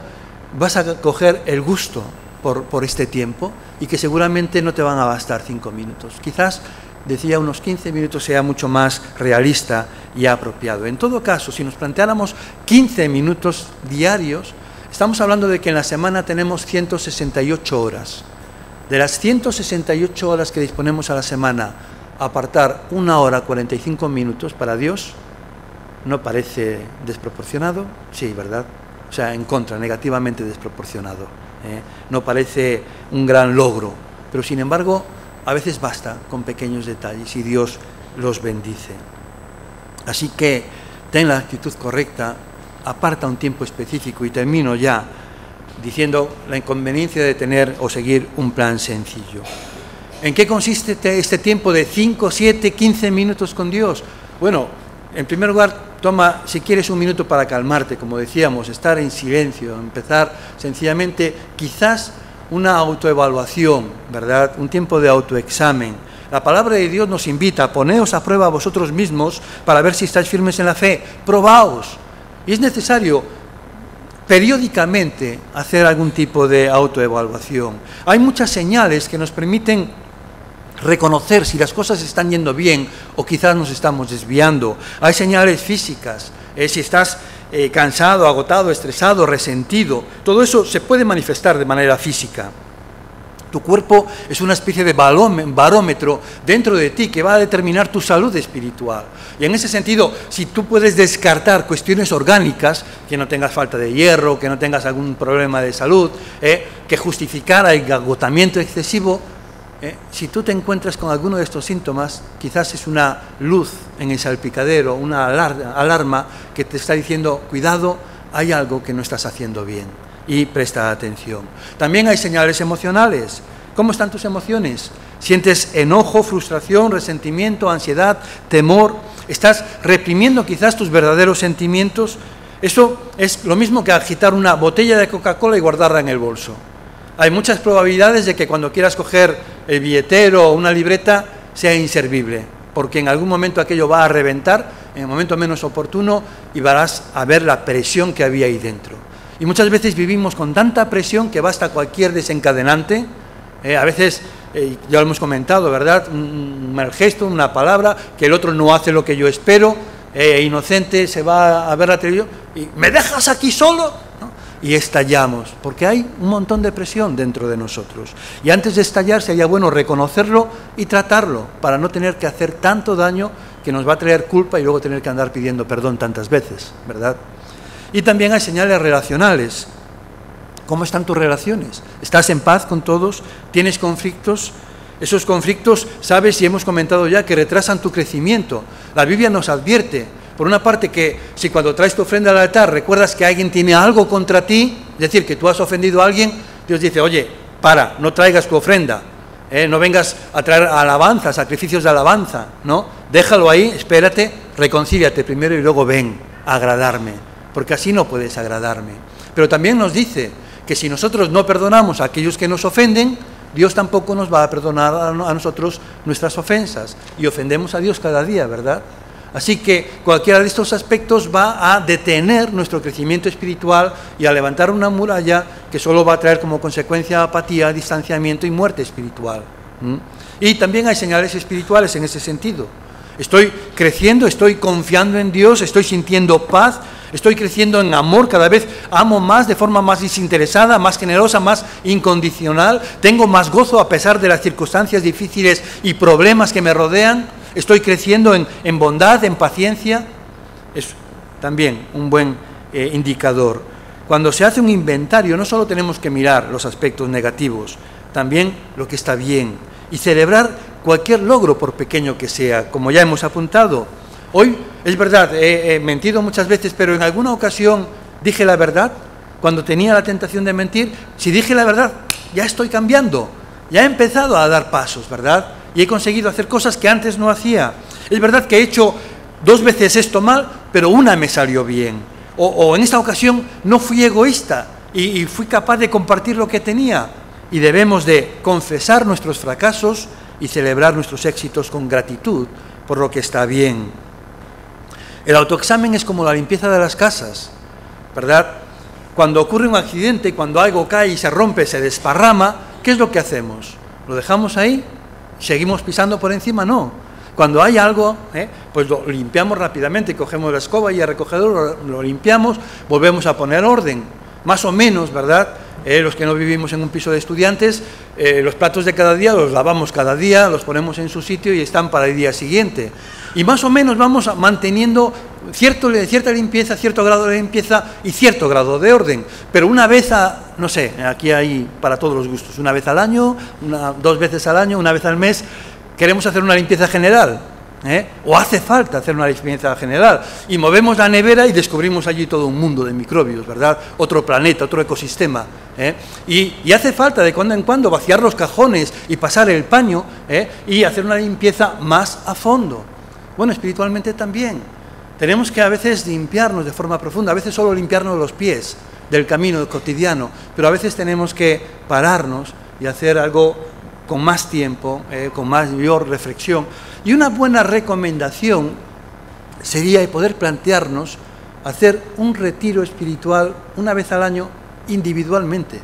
vas a coger el gusto por este tiempo y que seguramente no te van a bastar 5 minutos. Quizás, decía, unos 15 minutos sea mucho más realista y apropiado. En todo caso, si nos planteáramos 15 minutos diarios, estamos hablando de que en la semana tenemos 168 horas. De las 168 horas que disponemos a la semana, apartar 1 hora 45 minutos para Dios, ¿no parece desproporcionado? Sí, ¿verdad? O sea, en contra, negativamente desproporcionado. No parece un gran logro, pero sin embargo, a veces basta con pequeños detalles y Dios los bendice. Así que ten la actitud correcta, aparta un tiempo específico y termino ya diciendo la inconveniencia de tener o seguir un plan sencillo. ¿En qué consiste este tiempo de 5, 7, 15 minutos con Dios? Bueno, en primer lugar, toma, si quieres, 1 minuto para calmarte, como decíamos, estar en silencio, empezar sencillamente, quizás una autoevaluación, ¿verdad?, un tiempo de autoexamen. La palabra de Dios nos invita a poneros a prueba a vosotros mismos para ver si estáis firmes en la fe. Probaos. Y es necesario periódicamente hacer algún tipo de autoevaluación. Hay muchas señales que nos permiten reconocer si las cosas están yendo bien o quizás nos estamos desviando. Hay señales físicas, si estás cansado, agotado, estresado, resentido, todo eso se puede manifestar de manera física. Tu cuerpo es una especie de barómetro dentro de ti que va a determinar tu salud espiritual. Y en ese sentido, si tú puedes descartar cuestiones orgánicas, que no tengas falta de hierro, que no tengas algún problema de salud, que justificara el agotamiento excesivo, si tú te encuentras con alguno de estos síntomas, quizás es una luz en el salpicadero, una alarma que te está diciendo, cuidado, hay algo que no estás haciendo bien y presta atención. También hay señales emocionales, ¿Cómo están tus emociones? ¿Sientes enojo, frustración, resentimiento, ansiedad, temor? ¿Estás reprimiendo quizás tus verdaderos sentimientos? Eso es lo mismo que agitar una botella de Coca-Cola y guardarla en el bolso. Hay muchas probabilidades de que cuando quieras coger el billetero o una libreta sea inservible, porque en algún momento aquello va a reventar, en el momento menos oportuno, y vas a ver la presión que había ahí dentro. Y muchas veces vivimos con tanta presión que basta cualquier desencadenante. A veces, ya lo hemos comentado, ¿verdad? Un mal gesto, una palabra, que el otro no hace lo que yo espero, inocente, se va a ver la televisión y ¿me dejas aquí solo? ¿No? Y estallamos, porque hay un montón de presión dentro de nosotros. Y antes de estallar sería bueno reconocerlo y tratarlo, para no tener que hacer tanto daño que nos va a traer culpa y luego tener que andar pidiendo perdón tantas veces, ¿verdad? Y también hay señales relacionales. ¿Cómo están tus relaciones? ¿Estás en paz con todos? ¿Tienes conflictos? Esos conflictos, sabes, y hemos comentado ya, que retrasan tu crecimiento. La Biblia nos advierte, por una parte, que si cuando traes tu ofrenda al altar recuerdas que alguien tiene algo contra ti, es decir, que tú has ofendido a alguien, Dios dice, oye, no traigas tu ofrenda, no vengas a traer alabanza, sacrificios de alabanza, ¿no? Déjalo ahí, espérate, reconcíliate primero y luego ven a agradarme, porque así no puedes agradarme. Pero también nos dice que si nosotros no perdonamos a aquellos que nos ofenden, Dios tampoco nos va a perdonar a nosotros nuestras ofensas, y ofendemos a Dios cada día, ¿verdad? Así que cualquiera de estos aspectos va a detener nuestro crecimiento espiritual y a levantar una muralla que solo va a traer como consecuencia apatía, distanciamiento y muerte espiritual. Y también hay señales espirituales en ese sentido. Estoy creciendo, estoy confiando en Dios, estoy sintiendo paz, estoy creciendo en amor, cada vez amo más de forma más desinteresada, más generosa, más incondicional, tengo más gozo a pesar de las circunstancias difíciles y problemas que me rodean, estoy creciendo en bondad, en paciencia. Es también un buen indicador. Cuando se hace un inventario, no solo tenemos que mirar los aspectos negativos, también lo que está bien, y celebrar cualquier logro, por pequeño que sea, como ya hemos apuntado. Hoy, es verdad, he mentido muchas veces, pero en alguna ocasión dije la verdad, cuando tenía la tentación de mentir. Si dije la verdad, ya estoy cambiando, ya he empezado a dar pasos, ¿verdad? Y he conseguido hacer cosas que antes no hacía. Es verdad que he hecho 2 veces esto mal, pero una me salió bien. O en esta ocasión no fui egoísta y fui capaz de compartir lo que tenía. Y debemos de confesar nuestros fracasos y celebrar nuestros éxitos con gratitud por lo que está bien. El autoexamen es como la limpieza de las casas, ¿verdad? Cuando ocurre un accidente, cuando algo cae y se rompe, se desparrama, ¿qué es lo que hacemos? ¿Lo dejamos ahí? ¿Seguimos pisando por encima? No. Cuando hay algo, pues lo limpiamos rápidamente, cogemos la escoba y el recogedor lo limpiamos, volvemos a poner orden, más o menos, ¿verdad? Los que no vivimos en un piso de estudiantes, los platos de cada día los lavamos cada día, los ponemos en su sitio y están para el día siguiente. Y más o menos vamos manteniendo cierta limpieza, cierto grado de limpieza y cierto grado de orden. Pero una vez no sé, aquí hay para todos los gustos, una vez al año, 2 veces al año, una vez al mes, queremos hacer una limpieza general. O hace falta hacer una limpieza general y movemos la nevera y descubrimos allí todo un mundo de microbios, ¿verdad? Otro planeta, otro ecosistema, y hace falta de cuando en cuando vaciar los cajones y pasar el paño, y hacer una limpieza más a fondo. Bueno, espiritualmente también tenemos que a veces limpiarnos de forma profunda, a veces solo limpiarnos los pies del camino cotidiano, pero a veces tenemos que pararnos y hacer algo con más tiempo, con mayor reflexión. Y una buena recomendación sería poder plantearnos hacer un retiro espiritual una vez al año individualmente,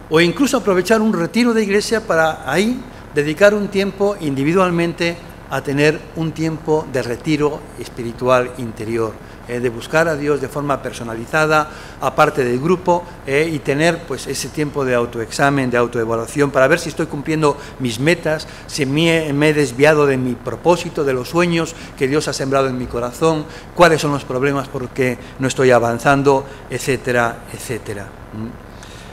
o incluso aprovechar un retiro de iglesia para ahí dedicar un tiempo individualmente a tener un tiempo de retiro espiritual interior, de buscar a Dios de forma personalizada, aparte del grupo, y tener pues ese tiempo de autoexamen, de autoevaluación, para ver si estoy cumpliendo mis metas, si me he desviado de mi propósito, de los sueños que Dios ha sembrado en mi corazón, cuáles son los problemas por que no estoy avanzando, etcétera, etcétera.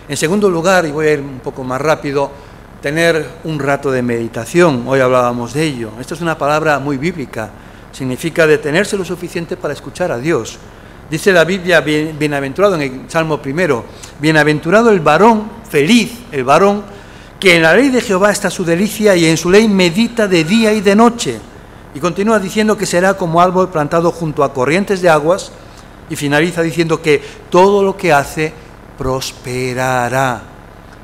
En segundo lugar, y voy a ir un poco más rápido, tener un rato de meditación. Hoy hablábamos de ello. Esto es una palabra muy bíblica. Significa detenerse lo suficiente para escuchar a Dios. Dice la Biblia, bienaventurado en el Salmo 1, bienaventurado el varón, feliz el varón, que en la ley de Jehová está su delicia y en su ley medita de día y de noche. Y continúa diciendo que será como árbol plantado junto a corrientes de aguas, y finaliza diciendo que todo lo que hace prosperará.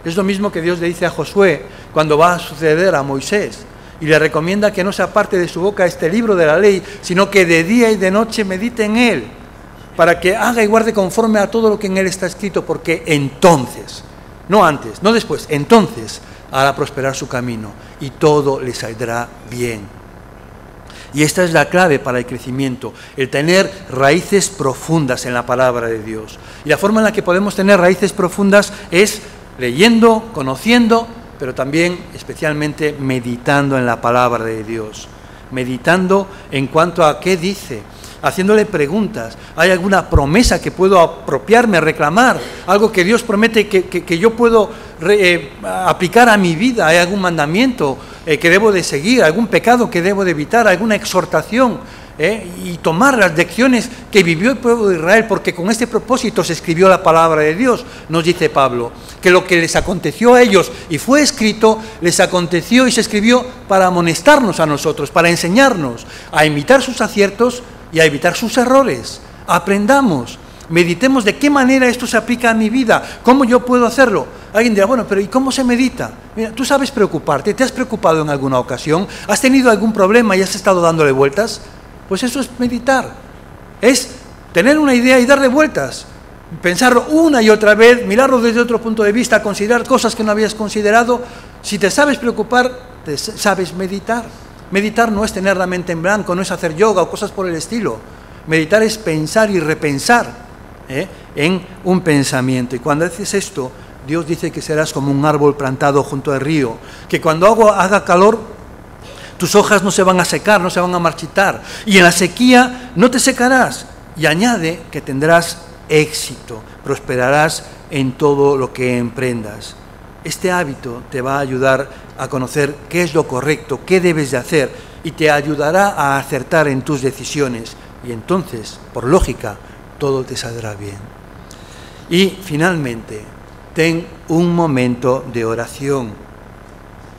Es lo mismo que Dios le dice a Josué cuando va a suceder a Moisés, y le recomienda que no se aparte de su boca este libro de la ley, sino que de día y de noche medite en él, para que haga y guarde conforme a todo lo que en él está escrito, porque entonces, no antes, no después, entonces hará prosperar su camino y todo le saldrá bien. Y esta es la clave para el crecimiento, el tener raíces profundas en la palabra de Dios. Y la forma en la que podemos tener raíces profundas es leyendo, conociendo, pero también especialmente meditando en la palabra de Dios. Meditando en cuanto a qué dice, haciéndole preguntas. ¿Hay alguna promesa que puedo apropiarme, reclamar? Algo que Dios promete que yo puedo aplicar a mi vida. ¿Hay algún mandamiento que debo de seguir? ¿Algún pecado que debo de evitar? ¿Alguna exhortación? Y tomar las lecciones que vivió el pueblo de Israel, porque con este propósito se escribió la palabra de Dios, nos dice Pablo, que lo que les aconteció a ellos y fue escrito, les aconteció y se escribió para amonestarnos a nosotros, para enseñarnos a imitar sus aciertos y a evitar sus errores. Aprendamos, meditemos de qué manera esto se aplica a mi vida, cómo yo puedo hacerlo. Alguien dirá, bueno, pero ¿y cómo se medita? Mira, tú sabes preocuparte, ¿te has preocupado en alguna ocasión? ¿Has tenido algún problema y has estado dándole vueltas? Pues eso es meditar, es tener una idea y darle vueltas, pensarlo una y otra vez, mirarlo desde otro punto de vista, considerar cosas que no habías considerado. Si te sabes preocupar, te sabes meditar. Meditar no es tener la mente en blanco, no es hacer yoga o cosas por el estilo. Meditar es pensar y repensar en un pensamiento. Y cuando haces esto, Dios dice que serás como un árbol plantado junto al río, que cuando haga calor, tus hojas no se van a secar, no se van a marchitar, y en la sequía no te secarás. Y añade que tendrás éxito, prosperarás en todo lo que emprendas. Este hábito te va a ayudar a conocer qué es lo correcto, qué debes de hacer, y te ayudará a acertar en tus decisiones. Y entonces, por lógica, todo te saldrá bien. Y finalmente, ten un momento de oración.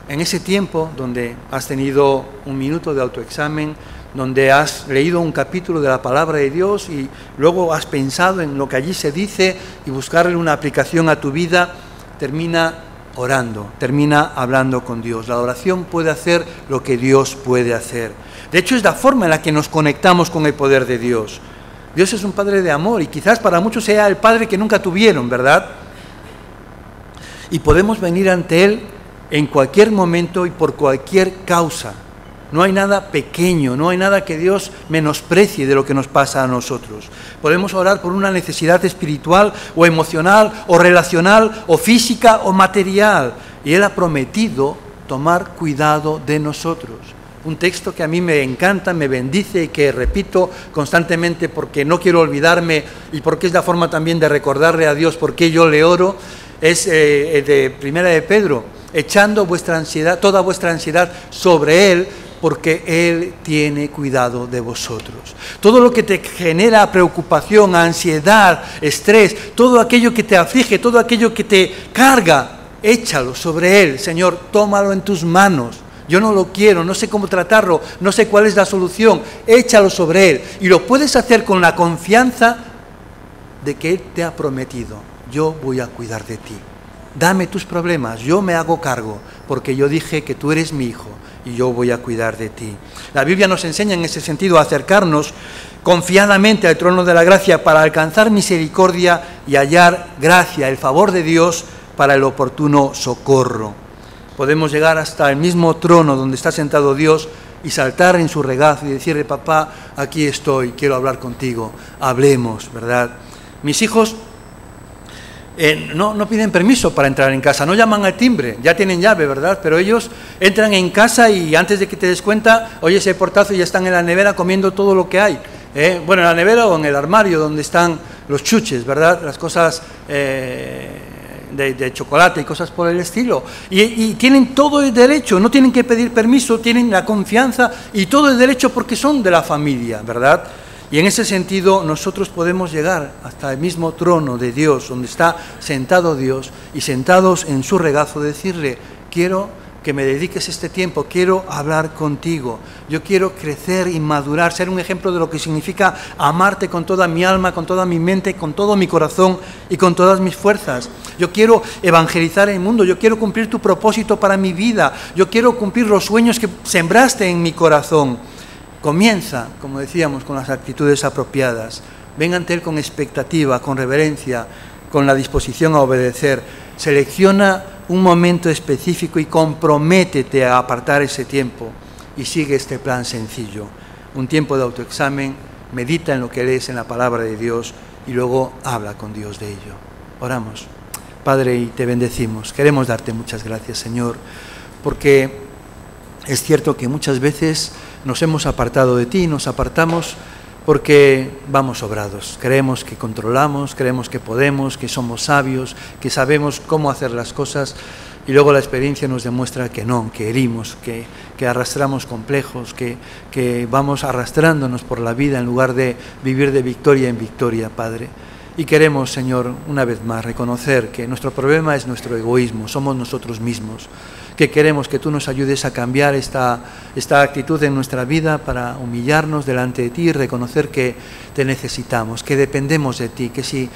En ese tiempo donde has tenido un minuto de autoexamen, donde has leído un capítulo de la palabra de Dios y luego has pensado en lo que allí se dice y buscarle una aplicación a tu vida, termina orando, termina hablando con Dios. La oración puede hacer lo que Dios puede hacer. De hecho, es la forma en la que nos conectamos con el poder de Dios. Dios es un Padre de amor y quizás para muchos sea el Padre que nunca tuvieron, ¿verdad? Y podemos venir ante Él en cualquier momento y por cualquier causa. No hay nada pequeño, no hay nada que Dios menosprecie de lo que nos pasa a nosotros. Podemos orar por una necesidad espiritual o emocional o relacional o física o material. Y Él ha prometido tomar cuidado de nosotros. Un texto que a mí me encanta, me bendice y que repito constantemente porque no quiero olvidarme y porque es la forma también de recordarle a Dios por qué yo le oro, es de Primera de Pedro, echando vuestra ansiedad, toda vuestra ansiedad sobre Él, porque Él tiene cuidado de vosotros. Todo lo que te genera preocupación, ansiedad, estrés, todo aquello que te aflige, todo aquello que te carga, échalo sobre Él. Señor, tómalo en tus manos. Yo no lo quiero, no sé cómo tratarlo, no sé cuál es la solución. Échalo sobre Él. Y lo puedes hacer con la confianza de que Él te ha prometido: yo voy a cuidar de ti. Dame tus problemas, yo me hago cargo, porque yo dije que tú eres mi hijo y yo voy a cuidar de ti. La Biblia nos enseña en ese sentido a acercarnos confiadamente al trono de la gracia para alcanzar misericordia y hallar gracia, el favor de Dios para el oportuno socorro. Podemos llegar hasta el mismo trono donde está sentado Dios y saltar en su regazo y decirle: papá, aquí estoy, quiero hablar contigo, hablemos, ¿verdad? Mis hijos no piden permiso para entrar en casa, no llaman al timbre, ya tienen llave, ¿verdad? Pero ellos entran en casa y antes de que te des cuenta, oyes el portazo y ya están en la nevera comiendo todo lo que hay. Bueno, en la nevera o en el armario donde están los chuches, ¿verdad? Las cosas de chocolate y cosas por el estilo. Y tienen todo el derecho, no tienen que pedir permiso, tienen la confianza y todo el derecho porque son de la familia, ¿verdad? Y en ese sentido nosotros podemos llegar hasta el mismo trono de Dios, donde está sentado Dios, y sentados en su regazo decirle: quiero que me dediques este tiempo, quiero hablar contigo, yo quiero crecer y madurar, ser un ejemplo de lo que significa amarte con toda mi alma, con toda mi mente, con todo mi corazón y con todas mis fuerzas. Yo quiero evangelizar el mundo, yo quiero cumplir tu propósito para mi vida, yo quiero cumplir los sueños que sembraste en mi corazón. Comienza, como decíamos, con las actitudes apropiadas. Ven ante Él con expectativa, con reverencia, con la disposición a obedecer. Selecciona un momento específico y comprométete a apartar ese tiempo y sigue este plan sencillo. Un tiempo de autoexamen, medita en lo que lees en la palabra de Dios y luego habla con Dios de ello. Oramos. Padre, y te bendecimos. Queremos darte muchas gracias, Señor, porque es cierto que muchas veces nos hemos apartado de ti, nos apartamos porque vamos sobrados, creemos que controlamos, creemos que podemos, que somos sabios, que sabemos cómo hacer las cosas y luego la experiencia nos demuestra que no, que herimos, que arrastramos complejos, que vamos arrastrándonos por la vida en lugar de vivir de victoria en victoria, Padre. Y queremos, Señor, una vez más reconocer que nuestro problema es nuestro egoísmo, somos nosotros mismos, que queremos que tú nos ayudes a cambiar esta actitud en nuestra vida para humillarnos delante de ti y reconocer que te necesitamos, que dependemos de ti, que si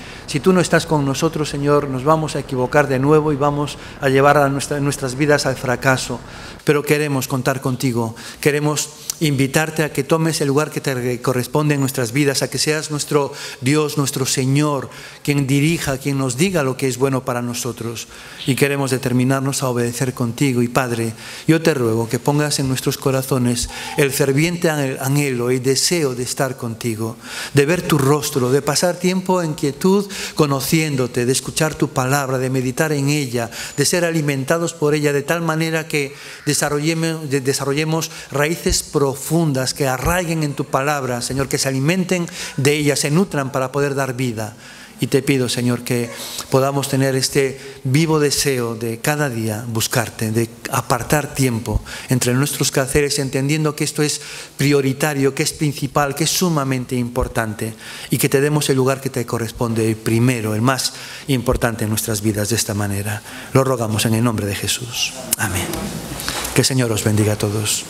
tú no estás con nosotros, Señor, nos vamos a equivocar de nuevo y vamos a llevar a nuestras vidas al fracaso. Pero queremos contar contigo, queremos invitarte a que tomes el lugar que te corresponde en nuestras vidas, a que seas nuestro Dios, nuestro Señor, quien dirija, quien nos diga lo que es bueno para nosotros. Y queremos determinarnos a obedecer contigo. Y Padre, yo te ruego que pongas en nuestros corazones el ferviente anhelo y deseo de estar contigo, de ver tu rostro, de pasar tiempo en quietud conociéndote, de escuchar tu palabra, de meditar en ella, de ser alimentados por ella, de tal manera que desarrollemos raíces profundas que arraiguen en tu palabra, Señor, que se alimenten de ella, se nutran para poder dar vida. Y te pido, Señor, que podamos tener este vivo deseo de cada día buscarte, de apartar tiempo entre nuestros quehaceres, entendiendo que esto es prioritario, que es principal, que es sumamente importante y que te demos el lugar que te corresponde, el primero, el más importante en nuestras vidas de esta manera. Lo rogamos en el nombre de Jesús. Amén. Que el Señor os bendiga a todos.